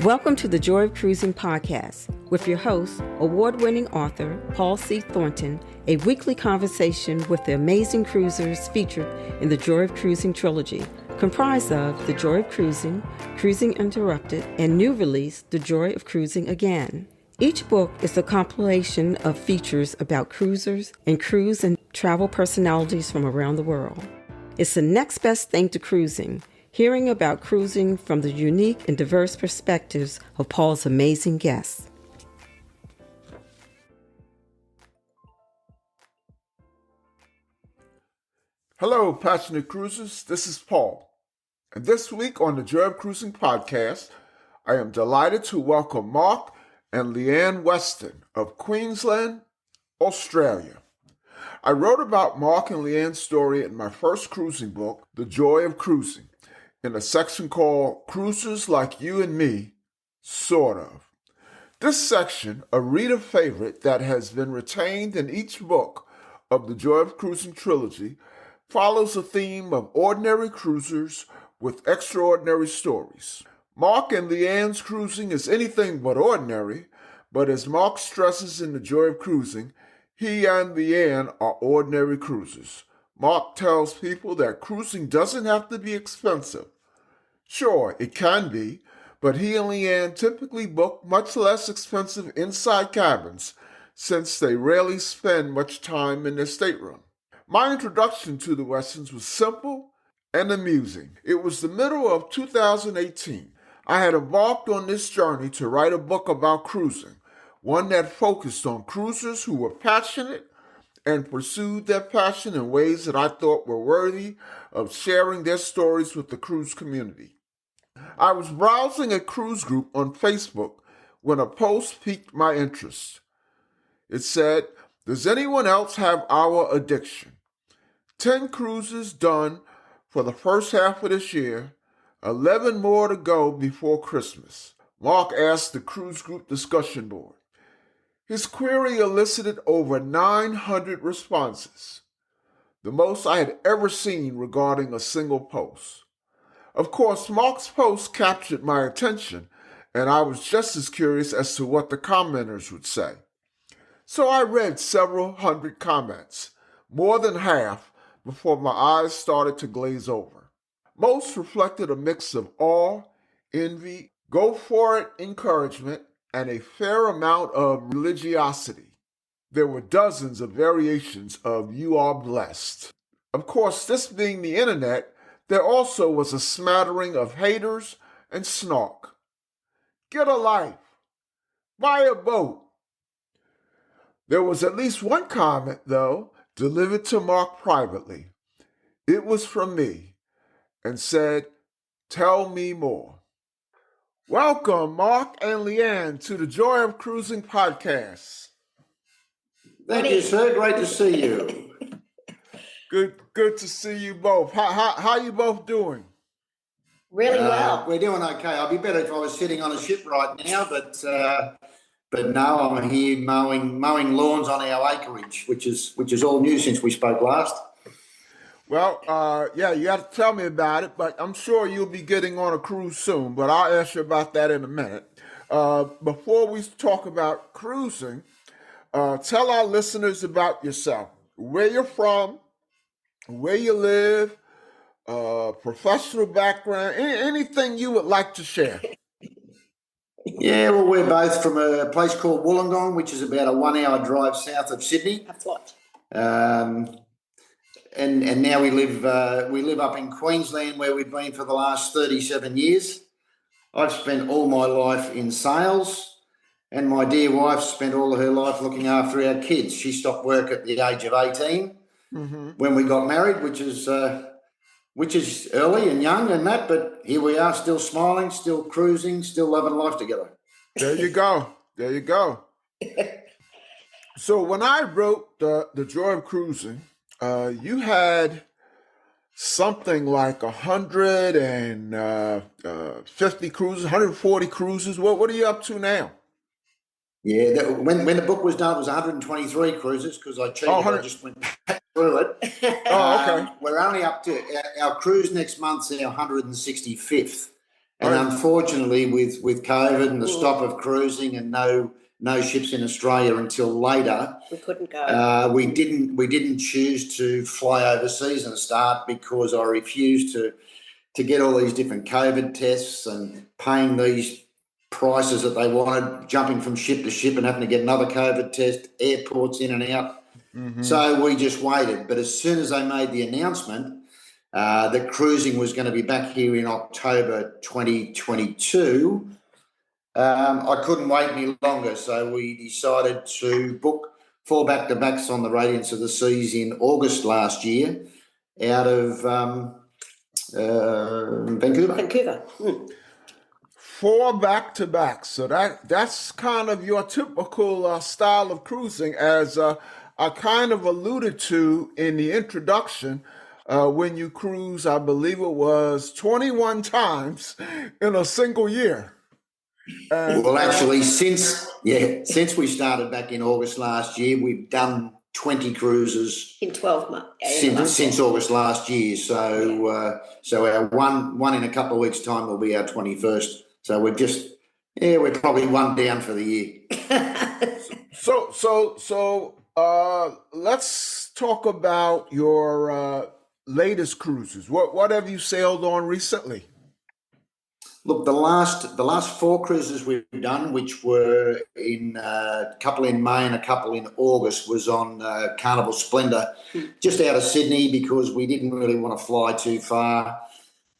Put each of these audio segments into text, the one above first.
Welcome to the Joy of Cruising podcast with your host, award-winning author Paul C. Thornton, a weekly conversation with the amazing cruisers featured in the Joy of Cruising Trilogy, comprised of The Joy of Cruising, Cruising Interrupted, and new release, The Joy of Cruising Again. Each book is a compilation of features about cruisers and cruise and travel personalities from around the world. It's the next best thing to cruising, hearing about cruising from the unique and diverse perspectives of Paul's amazing guests. Hello, passionate cruisers. This is Paul. And this week on the Joy of Cruising podcast, I am delighted to welcome Mark and Leanne Weston of Queensland, Australia. I wrote about Mark and Leanne's story in my first cruising book, The Joy of Cruising, in a section called Cruisers Like You and Me, Sort of. This section, a reader favorite that has been retained in each book of the Joy of Cruising trilogy, follows a theme of ordinary cruisers with extraordinary stories. Mark and Leanne's cruising is anything but ordinary, but as Mark stresses in The Joy of Cruising, he and Leanne are ordinary cruisers. Mark tells people that cruising doesn't have to be expensive. Sure, it can be, but he and Leanne typically book much less expensive inside cabins since they rarely spend much time in their stateroom. My introduction to the Westons was simple and amusing. It was the middle of 2018. I had embarked on this journey to write a book about cruising, one that focused on cruisers who were passionate and pursued their passion in ways that I thought were worthy of sharing their stories with the cruise community. I was browsing a cruise group on Facebook when a post piqued my interest. It said, "Does anyone else have our addiction? 10 cruises done for the first half of this year, 11 more to go before Christmas." Mark asked the cruise group discussion board. His query elicited over 900 responses, the most I had ever seen regarding a single post. Of course, Mark's post captured my attention, and I was just as curious as to what the commenters would say. So I read several hundred comments, more than half, before my eyes started to glaze over. Most reflected a mix of awe, envy, go for it encouragement, and a fair amount of religiosity. There were dozens of variations of "you are blessed." Of course, this being the internet, there also was a smattering of haters and snark. Get a life. Buy a boat. There was at least one comment, though, delivered to Mark privately. It was from me and said, "Tell me more." Welcome, Mark and Leanne, to the Joy of Cruising podcast. Thank you, sir. Great to see you. Good to see you both. How you both doing? Really well. We're doing okay. I'd be better if I was sitting on a ship right now, but no, I'm here mowing lawns on our acreage, which is all new since we spoke last. Well, yeah, you got to tell me about it, but I'm sure you'll be getting on a cruise soon, but I'll ask you about that in a minute. Before we talk about cruising, tell our listeners about yourself, where you're from, where you live, professional background, anything you would like to share. Yeah, well, we're both from a place called Wollongong, which is about a 1-hour drive south of Sydney. That's what. And now we live up in Queensland, where we've been for the last 37 years. I've spent all my life in sales, and my dear wife spent all of her life looking after our kids. She stopped work at the age of 18 when we got married, which is early and young and that, but here we are, still smiling, still cruising, still loving life together. There you go. So when I wrote the Joy of Cruising, you had something like 150 cruises, 140 cruises. What are you up to now? Yeah, when the book was done, it was 123 cruises because I cheated. I just went through it. Oh, okay. We're only up to our cruise next month's our 165th, And unfortunately, with COVID and the stop of cruising and no ships in Australia until later, we couldn't go. We didn't choose to fly overseas and start because I refused to get all these different COVID tests and paying these prices that they wanted, jumping from ship to ship and having to get another COVID test, airports in and out. Mm-hmm. So we just waited. But as soon as they made the announcement that cruising was going to be back here in October 2022, I couldn't wait any longer. So we decided to book 4 back-to-backs on the Radiance of the Seas in August last year out of Vancouver. Vancouver. 4 back-to-backs. So that's kind of your typical style of cruising, as I kind of alluded to in the introduction. When you cruise, I believe it was 21 times in a single year. Well, actually, since we started back in August last year, we've done 20 cruises in 12 months. Since August last year. So our one in a couple of weeks' time will be our 21st. So we're probably one down for the year. So let's talk about your latest cruises. What have you sailed on recently? Look, the last 4 cruises we've done, which were in a couple in May and a couple in August, was on Carnival Splendor, just out of Sydney, because we didn't really want to fly too far.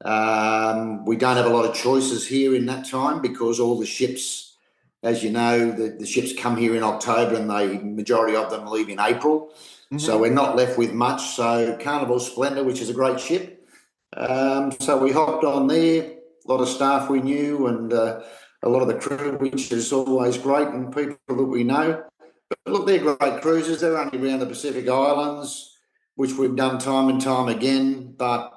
We don't have a lot of choices here in that time because all the ships, as you know, the ships come here in October and the majority of them leave in April. Mm-hmm. So we're not left with much. So Carnival Splendor, which is a great ship. So we hopped on there. A lot of staff we knew and a lot of the crew, which is always great, and people that we know. But look, they're great cruises. They're only around the Pacific Islands, which we've done time and time again, but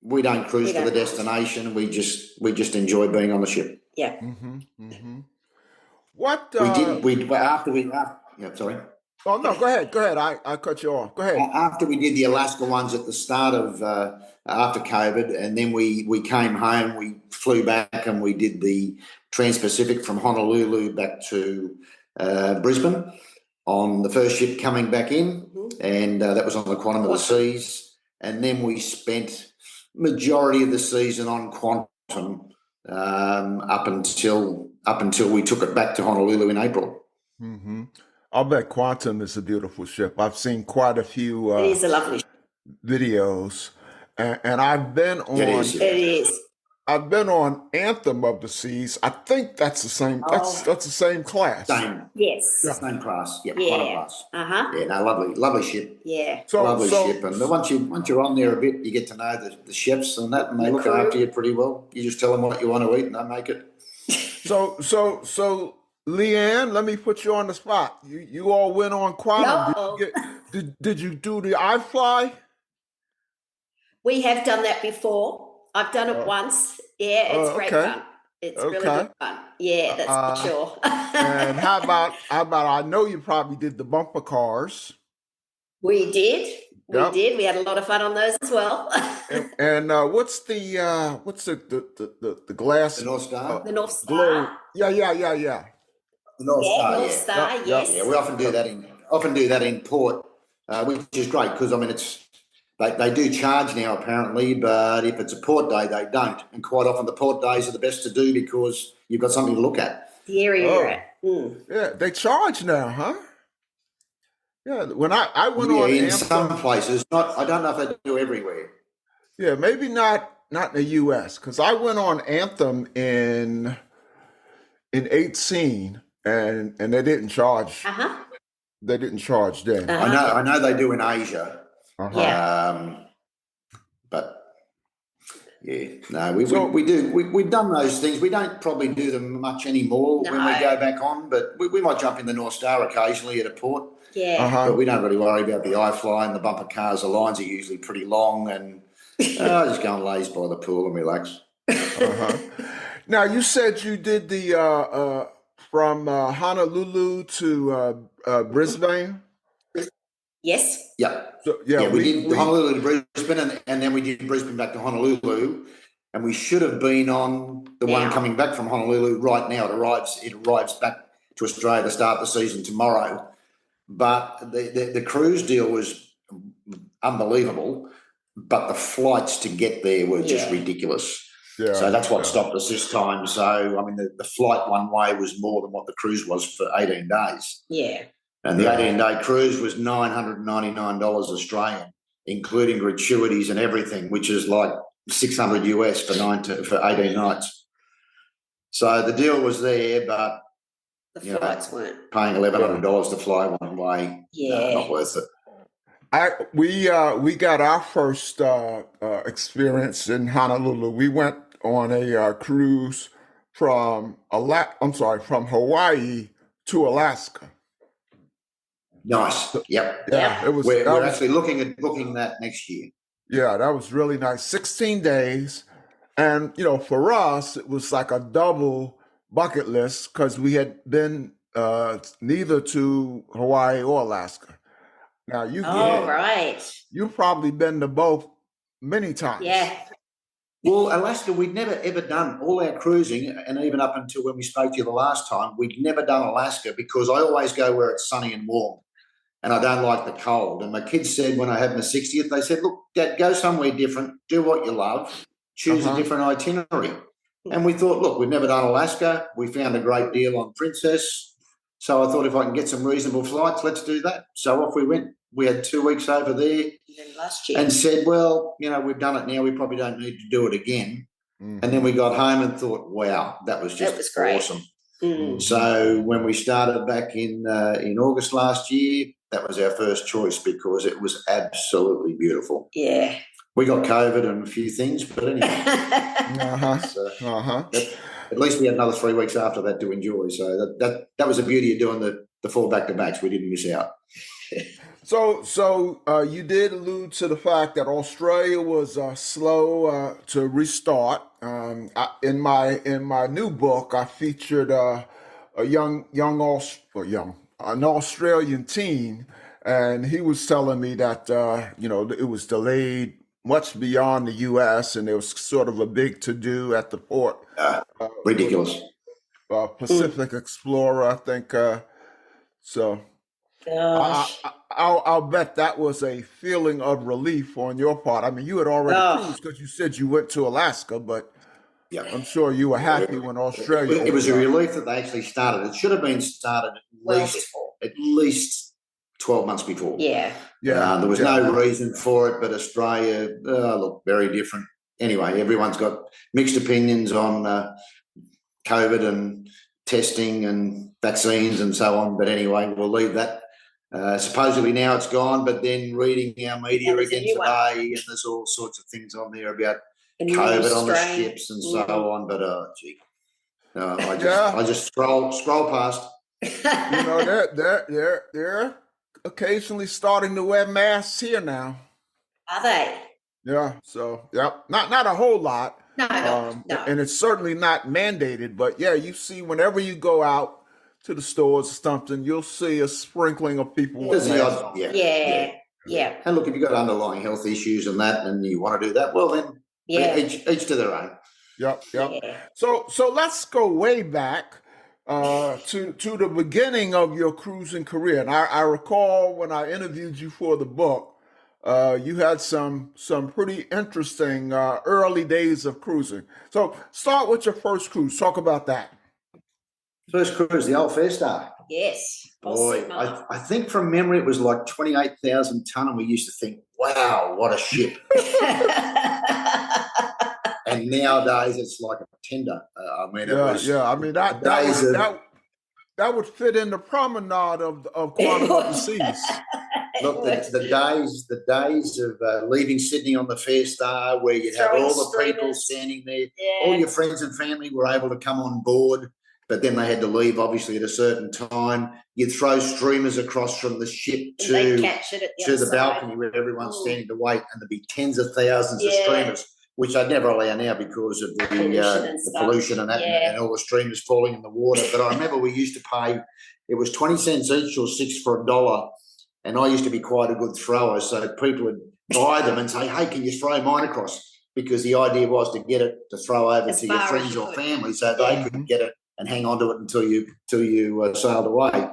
we don't cruise to the destination. We just enjoy being on the ship. Yeah. Mm-hmm, mm-hmm. What sorry. Oh no, go ahead. I cut you off. Go ahead. After we did the Alaska ones at the start of after COVID, and then we came home, we flew back and we did the Trans-Pacific from Honolulu back to Brisbane on the first ship coming back in, and that was on the Quantum of the Seas. And then we spent majority of the season on Quantum up until we took it back to Honolulu in April. Mm-hmm. I'll bet Quantum is a beautiful ship. I've seen quite a few it is a lovely videos, and I've been on. It is. I've been on Anthem of the Seas. I think that's the same. That's the same class. Same. Yes. Yeah. Same class. Yep. Yeah. Quantum class. Yeah. No, lovely ship. Yeah. Lovely ship. And once you're on there a bit, you get to know the ships and that, and they look after you pretty well. You just tell them what you want to eat, and they make it. So. Leanne, let me put you on the spot. You all went on Quantum. No. Did you do the iFly? We have done that before. I've done it once. Yeah, it's great fun. It's really good fun. Yeah, that's for sure. And how about I know you probably did the bumper cars. We did. We had a lot of fun on those as well. and what's the glass? The North Star. The North Star. Yeah. The North Star, North Star, yes. Yeah, we often do that in port, which is great because they do charge now apparently, but if it's a port day, they don't. And quite often the port days are the best to do because you've got something to look at. The area you're at. Yeah, they charge now, huh? Yeah, when I went on in Anthem, some places, I don't know if they do everywhere. Yeah, maybe not in the U.S. because I went on Anthem in 18. And they didn't charge. They didn't charge then. I know they do in Asia. But yeah, no, we do. We've done those things. We don't probably do them much anymore when we go back on. But we might jump in the North Star occasionally at a port. Yeah. But we don't really worry about the iFly and the bumper cars. The lines are usually pretty long, and I just go and laze by the pool and relax. Now you said you did the. From Honolulu to Brisbane? Yes. Yeah. So, we did Honolulu to Brisbane, and then we did Brisbane back to Honolulu. and we should have been on the one coming back from Honolulu right now. It arrives back to Australia to start the season tomorrow. But the cruise deal was unbelievable, but the flights to get there were just ridiculous. Yeah, so that's what stopped us this time. So, I mean, the flight one way was more than what the cruise was for 18 days. Yeah. And the 18-day cruise was $999 Australian, including gratuities and everything, which is like $600 US for 18 nights. So the deal was there, but the flights weren't. Paying $1,100 to fly one way, not worth it. We got our first experience in Honolulu. We went on a cruise from Hawaii to Alaska. Nice. Yep. Yeah. It was. We're actually looking at booking that next year. Yeah, that was really nice. 16 days, and for us, it was like a double bucket list because we had been neither to Hawaii or Alaska. Now you've probably been to both many times. Yeah. Well, Alaska, we'd never ever done all our cruising, and even up until when we spoke to you the last time, we'd never done Alaska because I always go where it's sunny and warm, and I don't like the cold. And my kids said when I had my 60th, they said, "Look, Dad, go somewhere different, do what you love, choose a different itinerary." And we thought, look, we've never done Alaska. We found a great deal on Princess. So I thought if I can get some reasonable flights, let's do that. So off we went. We had 2 weeks over there and said, well, we've done it now. We probably don't need to do it again. Mm-hmm. And then we got home and thought, wow, that was great. Awesome. Mm-hmm. So when we started back in August last year, that was our first choice because it was absolutely beautiful. Yeah. We got COVID and a few things, but anyway. At least we had another 3 weeks after that to enjoy. So that was the beauty of doing the full back-to-backs. We didn't miss out. So you did allude to the fact that Australia was slow to restart. In my new book, I featured an Australian teen, and he was telling me that it was delayed much beyond the U.S. and there was sort of a big to-do at the port. Ridiculous. Pacific Explorer, I think. So I'll bet that was a feeling of relief on your part. I mean, you had already cruised because you said you went to Alaska, but I'm sure you were happy when Australia. It was a relief that they actually started. It should have been started at least 12 months before. Yeah. There was no reason for it, but Australia, look, very different. Anyway, everyone's got mixed opinions on COVID and testing and vaccines and so on. But anyway, we'll leave that. Supposedly now it's gone, but then reading our media again today, and there's all sorts of things on there about COVID on the ships and so on. But I just scroll past. They're occasionally starting to wear masks here now. Are they? Yeah. So not a whole lot. No. And it's certainly not mandated, but you see whenever you go out to the stores or something, you'll see a sprinkling of people. Yeah. And look, if you've got underlying health issues and that, and you want to do that, well then, each to their own. Yep. Yeah. So let's go way back to the beginning of your cruising career. And I recall when I interviewed you for the book, you had some pretty interesting early days of cruising. So start with your first cruise. Talk about that. First cruise, the old Fair Star. Yes. Boy, I think from memory it was like 28,000 tonne, and we used to think, wow, what a ship. And nowadays it's like a tender. That would fit in the promenade of Quantum of the Seas. Look, the days of leaving Sydney on the Fair Star, where you'd have all the people standing there, all your friends and family were able to come on board, but then they had to leave, obviously, at a certain time. You'd throw streamers across from the ship to the balcony where everyone's standing to wait, and there'd be tens of thousands of streamers, which I'd never allow now because of the pollution and that, and all the streamers falling in the water. But I remember we used to pay, it was 20 cents each or $6 for $1. And I used to be quite a good thrower, so people would buy them and say, hey, can you throw mine across? because the idea was to get it to throw over As to your far as friends you or could. family so they could get it and hang on to it until you sailed away.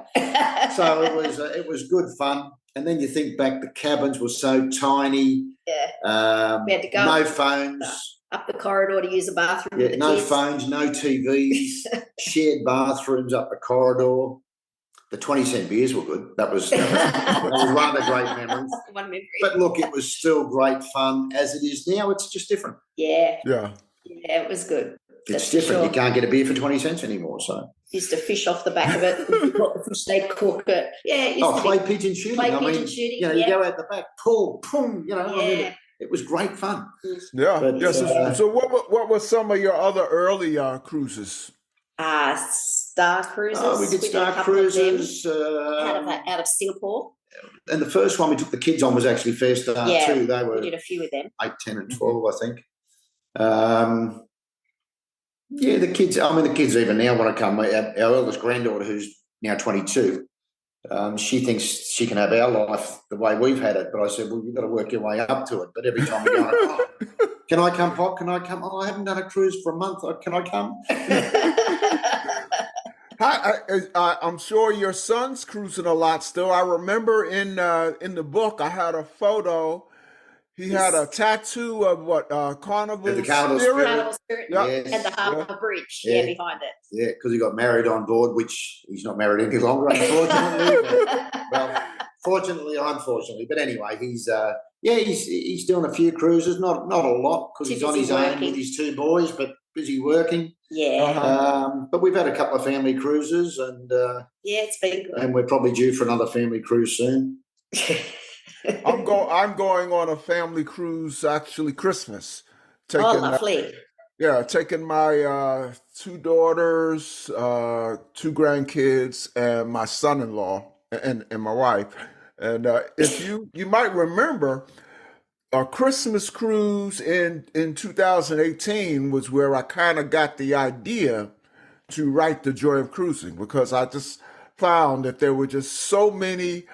So it was good fun. And then you think back, the cabins were so tiny. Yeah. We had to go no phones. Up the corridor to use a bathroom with the no kids. phones, no TVs, shared bathrooms up the corridor. The 20-cent beers were good. That was one of the great memories. One memory. But look, it was still great fun. As it is now, it's just different. Yeah. Yeah. Yeah, it was good. It's different. Sure. You can't get a beer for 20 cents anymore. So used to fish off the back of it. What the fish they cook it. Yeah. It used to clay pigeon shooting. Shooting. You know, you go out the back, pull, boom. You know, I mean, it was great fun. Yeah. But, so what were some of your other early cruises? Star Cruises. We did Star Cruises out of Singapore. And the first one we took the kids on was actually Fair Star too. They were, we did a few of them. 8, 10 and 12, I think. The kids, the kids even now want to come. Our eldest granddaughter, who's now 22, she thinks she can have our life the way we've had it. But I said, well, you've got to work your way up to it. But every time we go, can I come, Pop? Can I come? Oh, I haven't done a cruise for a month. Can I come? I'm sure your son's cruising a lot still. I remember in the book I had a photo. He had a tattoo of what Carnival the Carnival Spirit, and the Harbour Bridge behind it. Yeah, because he got married on board, which he's not married any longer, unfortunately. Well, fortunately or unfortunately, but anyway, he's doing a few cruises, not a lot because he's on his own with his 2 boys, but busy working. Yeah. But we've had a couple of family cruises, and it's been good. And we're probably due for another family cruise soon. I'm going on a family cruise actually Christmas. Lovely. Taking my 2 daughters, 2 grandkids, and my son-in-law and my wife. And if you might remember, a Christmas cruise in 2018 was where I kind of got the idea to write The Joy of Cruising, because I just found that there were just so many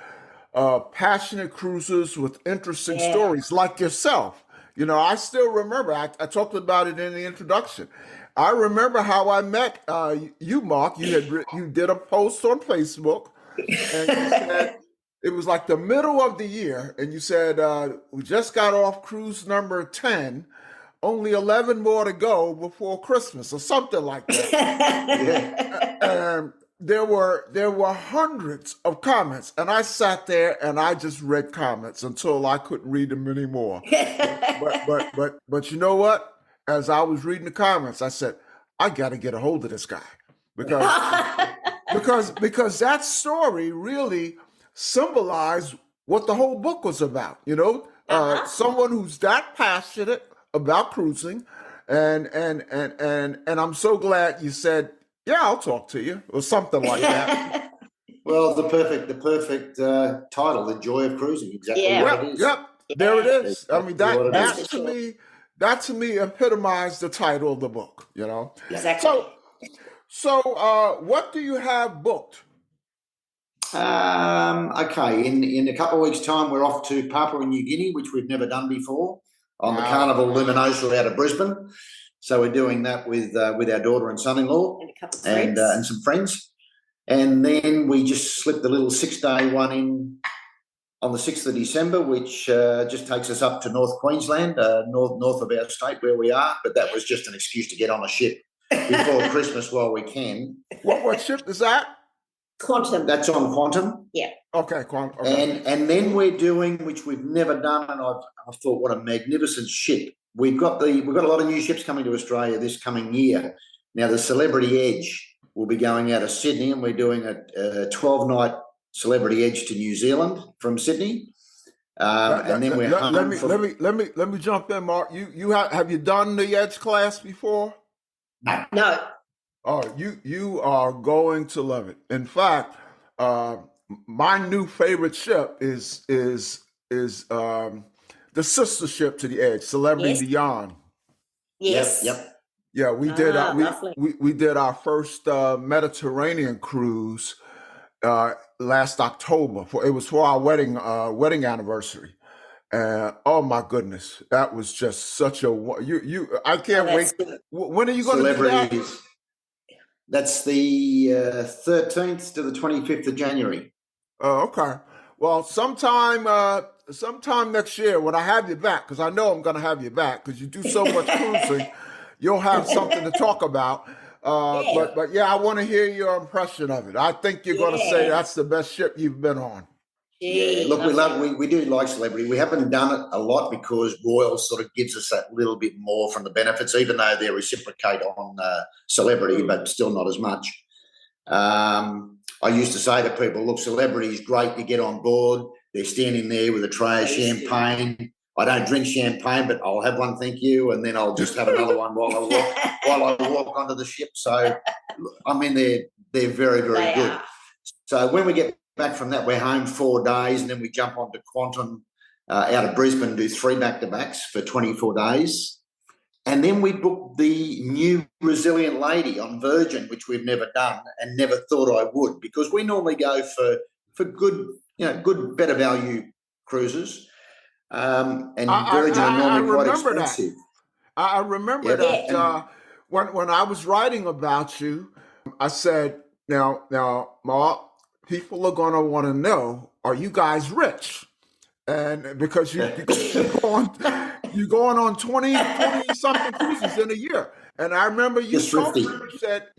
passionate cruisers with interesting stories like yourself. You know, I still remember, I talked about it in the introduction. I remember how I met you, Mark. You did a post on Facebook, and you said, it was like the middle of the year, and you said, we just got off cruise number 10, only 11 more to go before Christmas, or something like that. And there were hundreds of comments, and I sat there and I just read comments until I couldn't read them anymore. But you know what? As I was reading the comments, I said, I got to get a hold of this guy, because that story really symbolized what the whole book was about. You know, someone who's that passionate about cruising, and I'm so glad you said, yeah, I'll talk to you, or something like that. Well, the perfect title, The Joy of Cruising, exactly what it is. Yep, there it is. I mean, that to me epitomized the title of the book, you know? Exactly. So what do you have booked? Okay, in a couple of weeks' time, we're off to Papua New Guinea, which we've never done before, on the Carnival Luminosa out of Brisbane. So we're doing that with our daughter and son-in-law and a couple of friends. And some friends. And then we just slipped a little 6-day one in on the 6th of December, which just takes us up to North Queensland, north of our state where we are. But that was just an excuse to get on a ship before Christmas while we can. What ship is that? Quantum. That's on Quantum. Yeah. Okay, Quantum. Okay. And then we're doing, which we've never done, and I thought, what a magnificent ship. We've got a lot of new ships coming to Australia this coming year. Now, the Celebrity Edge will be going out of Sydney, and we're doing a 12-night Celebrity Edge to New Zealand from Sydney. And then we're let me jump in, Mark. You have you done the Edge class before? No. Oh, you are going to love it. In fact, my new favorite ship is the sister ship to the Edge, Celebrity Beyond. Yes. Yep. Yeah, we did. We did our first Mediterranean cruise last October. It was for our wedding anniversary, And oh my goodness, that was just such a I can't wait. When are you going to do that? That's the 13th to the 25th of January. Oh, okay. Well, sometime next year when I have you back, because I know I'm going to have you back because you do so much cruising, you'll have something to talk about. But yeah, I want to hear your impression of it. I think you're going to say that's the best ship you've been on. Yeah, look, we do like Celebrity. We haven't done it a lot because Royal sort of gives us that little bit more from the benefits, even though they reciprocate on Celebrity, but still not as much. I used to say to people, look, Celebrity is great to get on board. They're standing there with a tray of champagne. I don't drink champagne, but I'll have one, thank you, and then I'll just have another one while I walk onto the ship. So, I mean, they're very, very good. So when we get back from that, we're home 4 days, and then we jump onto Quantum out of Brisbane, do 3 back-to-backs for 24 days. And then we booked the new Resilient Lady on Virgin, which we've never done and never thought I would, because we normally go for good, better value cruises. And Virgin are normally quite expensive. I remember that when I was writing about you, I said, now, Mark, people are going to want to know, are you guys rich? And because you're going on 20 something cruises in a year. And I remember you said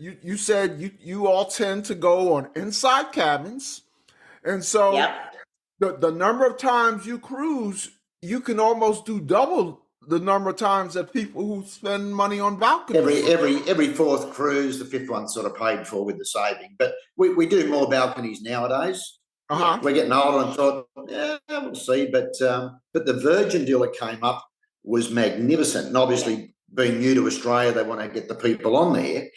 you all tend to go on inside cabins. And so the number of times you cruise, you can almost do double the number of times that people who spend money on balconies. Every fourth cruise, the fifth one's sort of paid for with the saving. But we do more balconies nowadays. We're getting older and thought, we'll see. But the Virgin deal that came up was magnificent. And obviously, being new to Australia, they want to get the people on there.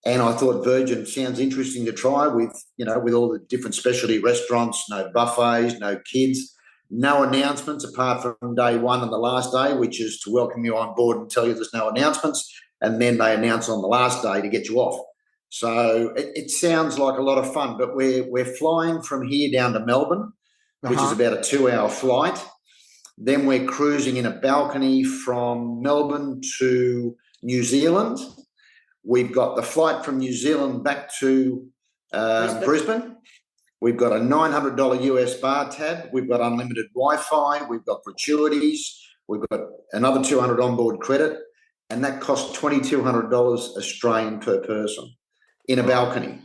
And I thought Virgin sounds interesting to try with all the different specialty restaurants, no buffets, no kids, no announcements apart from day one and the last day, which is to welcome you on board and tell you there's no announcements. And then they announce on the last day to get you off. So it sounds like a lot of fun, but we're flying from here down to Melbourne, which is about a 2-hour flight. Then we're cruising in a balcony from Melbourne to New Zealand. We've got the flight from New Zealand back to Brisbane. We've got a $900 US bar tab. We've got unlimited Wi-Fi. We've got gratuities. We've got another $200 onboard credit, and that costs $2,200 Australian per person in a balcony.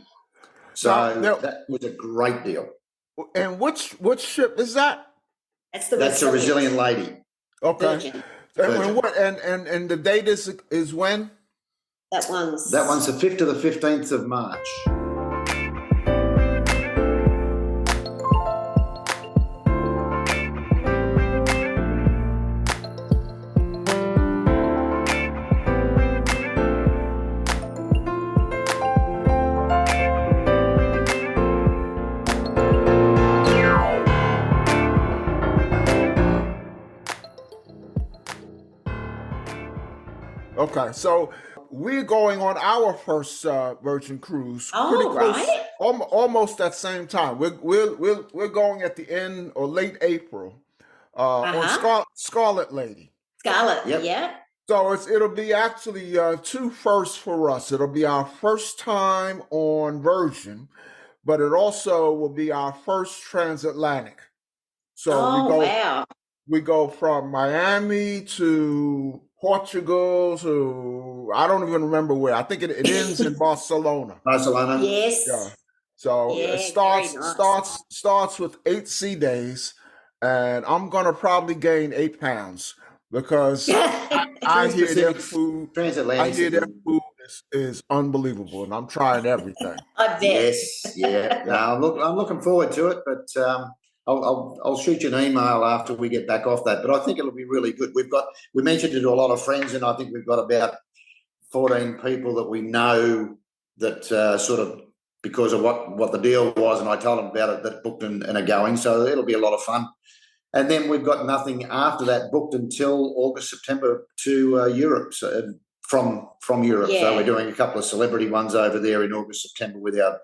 So that was a great deal. And which ship is that? That's a Resilient Lady. Okay. And the date is when? That one's the 5th to the 15th of March. Okay, so we're going on our first Virgin cruise. Oh, right. Almost at the same time. We're going at the end or late April on Scarlet Lady. Scarlet, yeah. So it'll be actually 2 firsts for us. It'll be our first time on Virgin, but it also will be our first transatlantic. So we go from Miami to Portugal to I don't even remember where. I think it ends in Barcelona. Barcelona. Yes. Yeah. So it starts with 8 sea days, and I'm gonna probably gain 8 pounds because I hear their food. I hear their food is unbelievable, and I'm trying everything. I bet. Yes. Yeah. No, I'm looking forward to it, but I'll shoot you an email after we get back off that. But I think it'll be really good. We mentioned it to a lot of friends, and I think we've got about 14 people that we know that sort of because of what the deal was, and I told them about it, that booked and are going. So it'll be a lot of fun. And then we've got nothing after that booked until August, September to Europe. So from Europe. Yeah. So we're doing a couple of celebrity ones over there in August, September with our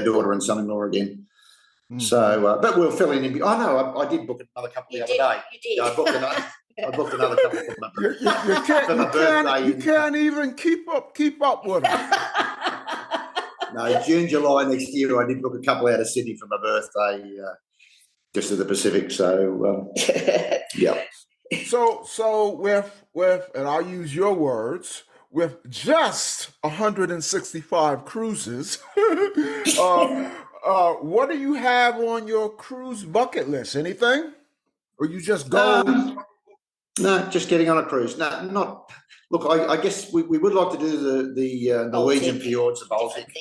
daughter and son-in-law again. So, but we'll fill in. Oh no, I did book another couple the other day. You did. Yeah, I booked another couple for my, birthday. You can't even keep up with them. No, June, July next year, I did book a couple out of Sydney for my birthday, just to the Pacific. So, yeah. So with, and I'll use your words, with just 165 cruises, what do you have on your cruise bucket list? Anything? Or you just go? No, just getting on a cruise. No, not. Look, I guess we would like to do the Norwegian fjords, the Baltic,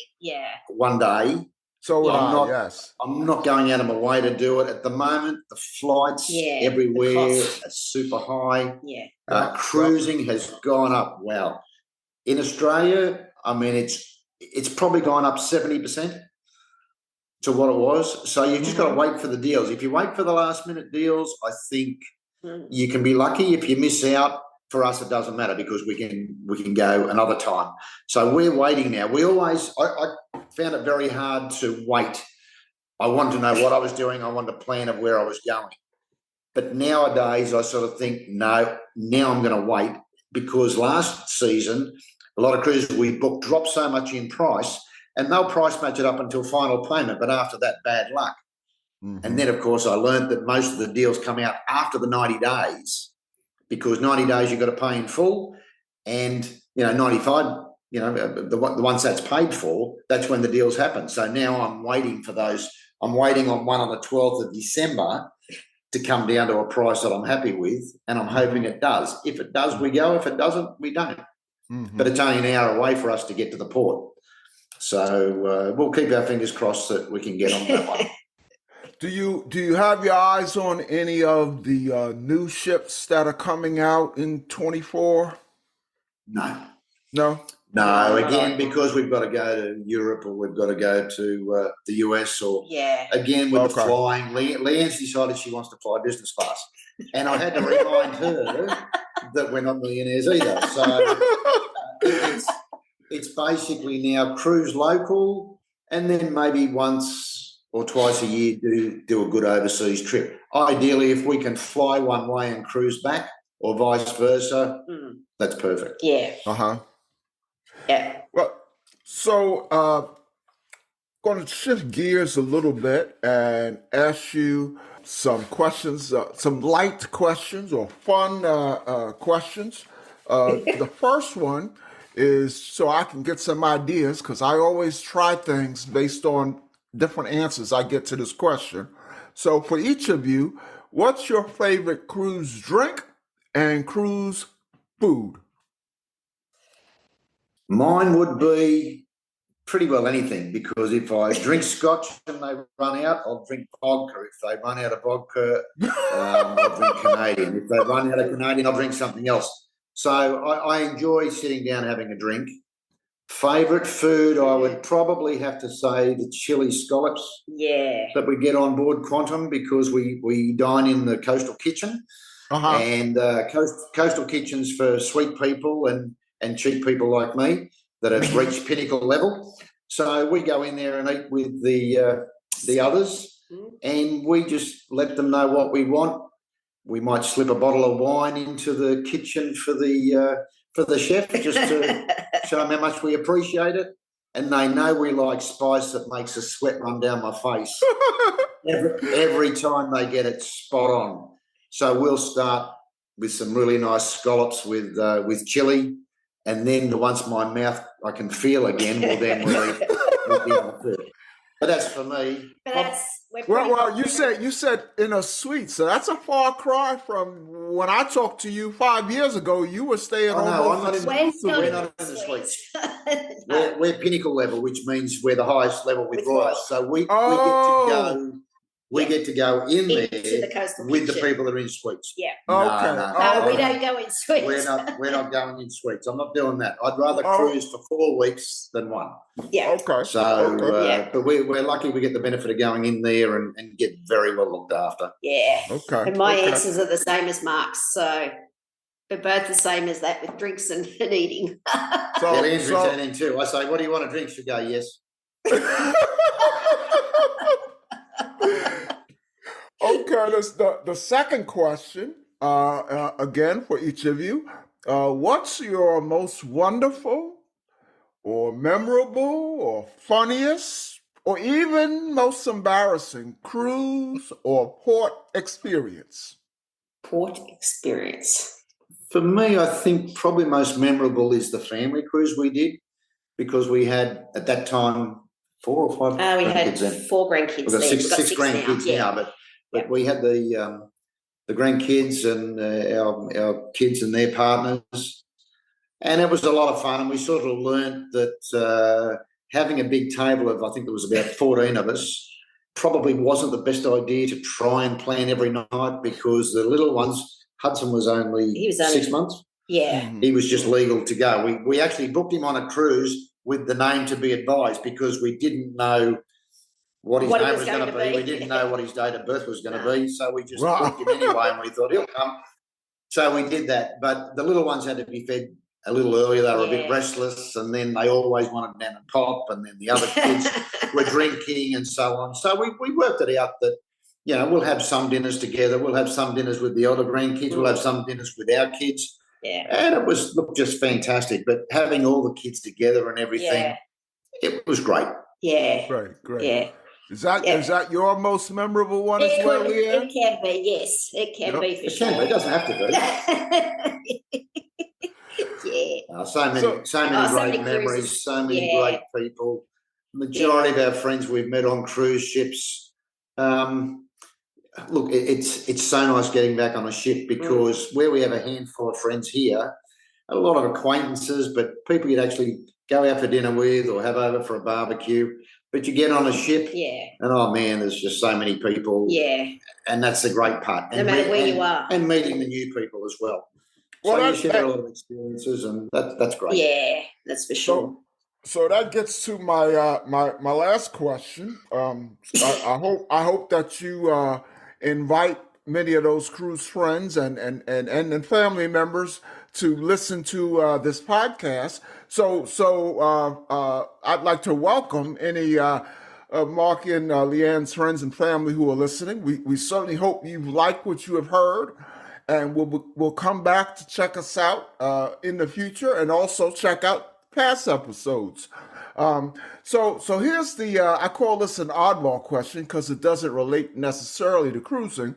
one day. So I'm not going out of my way to do it at the moment. The flights everywhere are super high. Yeah, cruising has gone up. Wow, in Australia, I mean, it's probably gone up 70% to what it was. So you've just got to wait for the deals. If you wait for the last minute deals, I think you can be lucky. If you miss out, for us, it doesn't matter because we can go another time. So we're waiting now. I found it very hard to wait. I wanted to know what I was doing. I wanted a plan of where I was going. But nowadays, I sort of think, no, now I'm going to wait because last season, a lot of cruises we booked dropped so much in price and they'll price match it up until final payment. But after that, bad luck. And then, of course, I learned that most of the deals come out after the 90 days. Because 90 days you've got to pay in full, and 95, the ones that's paid for, that's when the deals happen. So now I'm waiting for those. I'm waiting on one on the 12th of December to come down to a price that I'm happy with, and I'm hoping it does. If it does, we go. If it doesn't, we don't. But it's only an hour away for us to get to the port. So we'll keep our fingers crossed that we can get on that one. Do you have your eyes on any of the new ships that are coming out in 24? No. Again, because we've got to go to Europe or we've got to go to the US or again with the flying. Leanne's decided she wants to fly business class, and I had to remind her that we're not millionaires either. So it's basically now cruise local, and then maybe once or twice a year do a good overseas trip. Ideally, if we can fly one way and cruise back or vice versa, that's perfect. Yeah. Yeah. Well, so going to shift gears a little bit and ask you some questions, some light questions or fun questions. The first one is so I can get some ideas because I always try things based on different answers I get to this question. So for each of you, what's your favorite cruise drink and cruise food? Mine would be pretty well anything because if I drink scotch and they run out, I'll drink vodka. If they run out of vodka, I'll drink Canadian. If they run out of Canadian, I'll drink something else. So I enjoy sitting down having a drink. Favourite food, I would probably have to say the chili scallops that we get on board Quantum because we dine in the coastal kitchen and coastal kitchens for sweet people and cheap people like me that have reached pinnacle level. So we go in there and eat with the others and we just let them know what we want. We might slip a bottle of wine into the kitchen for the chef just to show them how much we appreciate it. And they know we like spice that makes a sweat run down my face. Every time they get it spot on. So we'll start with some really nice scallops with chili. And then once my mouth I can feel again, we'll eat my food. But that's for me. But that's well, you said in a suite, so that's a far cry from when I talked to you 5 years ago. You were staying we're not in the suites. We're pinnacle level, which means we're the highest level with Royals. So we get to go in there with the people that are in suites. Yeah. No, we don't go in suites. We're not going in suites. I'm not doing that. I'd rather cruise for 4 weeks than one. Yeah. Okay. So, but we're lucky we get the benefit of going in there and get very well looked after. Yeah. Okay. And my answers are the same as Mark's, so we're both the same as that with drinks and eating. So Leanne's returning too. I say, what do you want to drink? She'll go, yes. Okay, that's the second question, again, for each of you. What's your most wonderful or memorable or funniest or even most embarrassing cruise or port experience? Port experience. For me, I think probably most memorable is the family cruise we did, because we had at that time 4 or 5 we had grandkids then. 4 grandkids. We've got then. six grandkids now, but we had the grandkids and our kids and their partners, and it was a lot of fun. And we sort of learnt that having a big table of, I think there was about 14 of us, probably wasn't the best idea to try and plan every night, because the little ones, Hudson was only 6 months. Yeah. He was just legal to go. We actually booked him on a cruise with the name to be advised, because we didn't know what his name was going to be. We didn't know what his date of birth was going to be. So we just booked him anyway, and we thought he'll come. So we did that. But the little ones had to be fed a little earlier. They were a bit restless, and then they always wanted banana pop, and then the other kids were drinking and so on. So we worked it out that, we'll have some dinners together. We'll have some dinners with the older grandkids. We'll have some dinners with our kids. Yeah. And it was just fantastic. But having all the kids together and everything, it was great. Yeah. Great. Yeah. Is that your most memorable one as well, Leanne? It can be, yes. It can be for sure. It can be. It doesn't have to be. Yeah. So many great memories, cruises. So many great people. Majority of our friends we've met on cruise ships. Look, it's so nice getting back on a ship, because where we have a handful of friends here, a lot of acquaintances, but people you'd actually go out for dinner with or have over for a barbecue. But you get on a ship, and oh man, there's just so many people. Yeah. And that's the great part. No matter where you are. And meeting the new people as well. So you share a lot of experiences, and that's great. Yeah, that's for sure. So that gets to my my last question. I hope that you invite many of those cruise friends and family members to listen to this podcast. So I'd like to welcome any Mark and Leanne's friends and family who are listening. We certainly hope you like what you have heard, and we'll come back to check us out in the future, and also check out past episodes. So here's the I call this an oddball question, because it doesn't relate necessarily to cruising.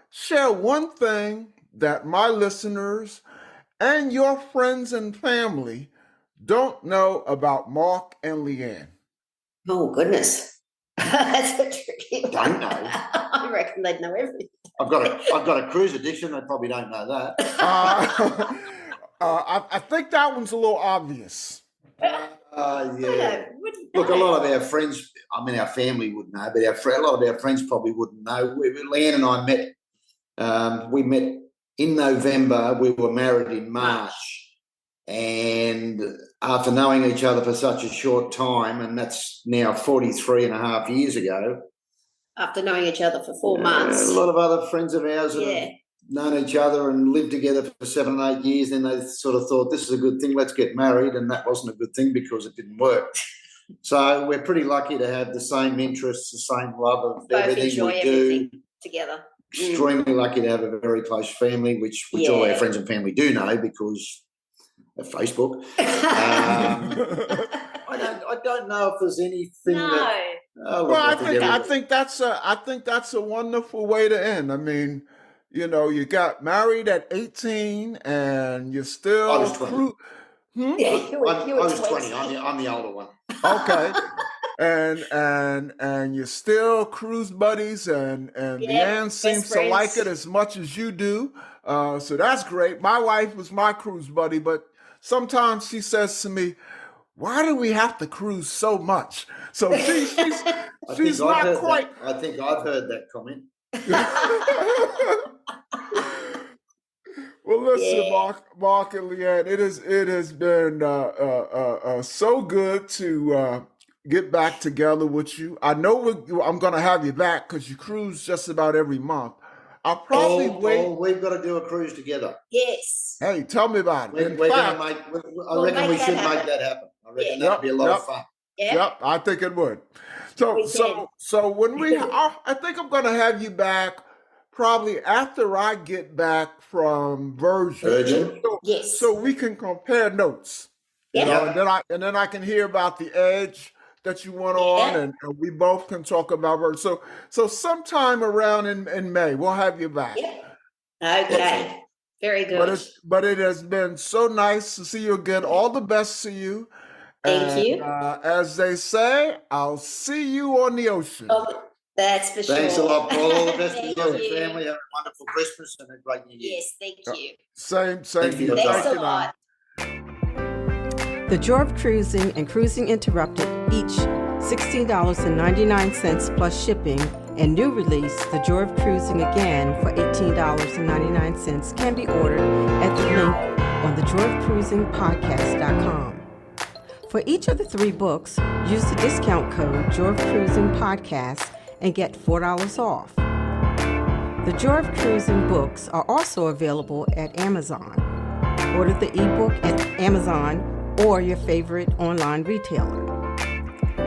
Share one thing that my listeners and your friends and family don't know about Mark and Leanne. Oh, goodness. That's a tricky one. Don't know. I reckon they'd know everything. I've got a cruise addiction. They probably don't know that. I think that one's a little obvious. Yeah. Look, a lot of our friends, our family would know, but a lot of our friends probably wouldn't know. Leanne and I met, we met in November. We were married in March. And after knowing each other for such a short time, and that's now 43 and a half years ago. After knowing each other for 4 months. A lot of other friends of ours that have known each other and lived together for 7 and 8 years, then they sort of thought, this is a good thing, let's get married. And that wasn't a good thing, because it didn't work. So we're pretty lucky to have the same interests, the same love of both everything we do. Everything together. Extremely lucky to have a very close family, which all our friends and family do know because of Facebook. I don't know if there's anything that. I think that's a wonderful way to end. I mean, you got married at 18 and you're still. I was 20. Yeah, I was 20. I'm the older one. Okay. And you're still cruise buddies, and Leanne seems to like it as much as you do. So that's great. My wife was my cruise buddy, but sometimes she says to me, why do we have to cruise so much? So she's not quite. I think I've heard that comment. Well, listen, Mark and Leanne, it has been so good to get back together with you. I know I'm going to have you back because you cruise just about every month. I'll probably wait. We've got to do a cruise together. Yes. Hey, tell me about it. I reckon we should make that happen. I reckon that'd be a lot of fun. Yep, I think it would. So when I think I'm going to have you back probably after I get back from Virgin. Yes. So we can compare notes. You know, and then I can hear about the edge that you went on, and we both can talk about Virgin. So sometime around in May, we'll have you back. Okay. Very good. But it has been so nice to see you again. All the best to you. Thank you. As they say, I'll see you on the ocean. Oh, that's for sure. Thanks a lot, Paul. All the best to you and your family. Have a wonderful Christmas and a great New Year. Yes, thank you. Same. Thank you. Thanks a lot. The Joy of Cruising and Cruising Interrupted, each $16.99 plus shipping, and new release, The Joy of Cruising Again for $18.99 can be ordered at the link on thejoyofcruisingpodcast.com. For each of the 3 books, use the discount code Joy of Cruising Podcast and get $4 off. The Joy of Cruising books are also available at Amazon. Order the ebook at Amazon or your favorite online retailer.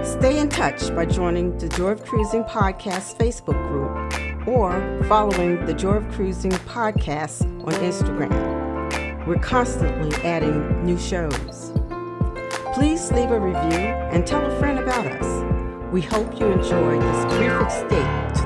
Stay in touch by joining the Joy of Cruising Podcast Facebook group or following the Joy of Cruising Podcast on Instagram. We're constantly adding new shows. Please leave a review and tell a friend about us. We hope you enjoy this brief escape to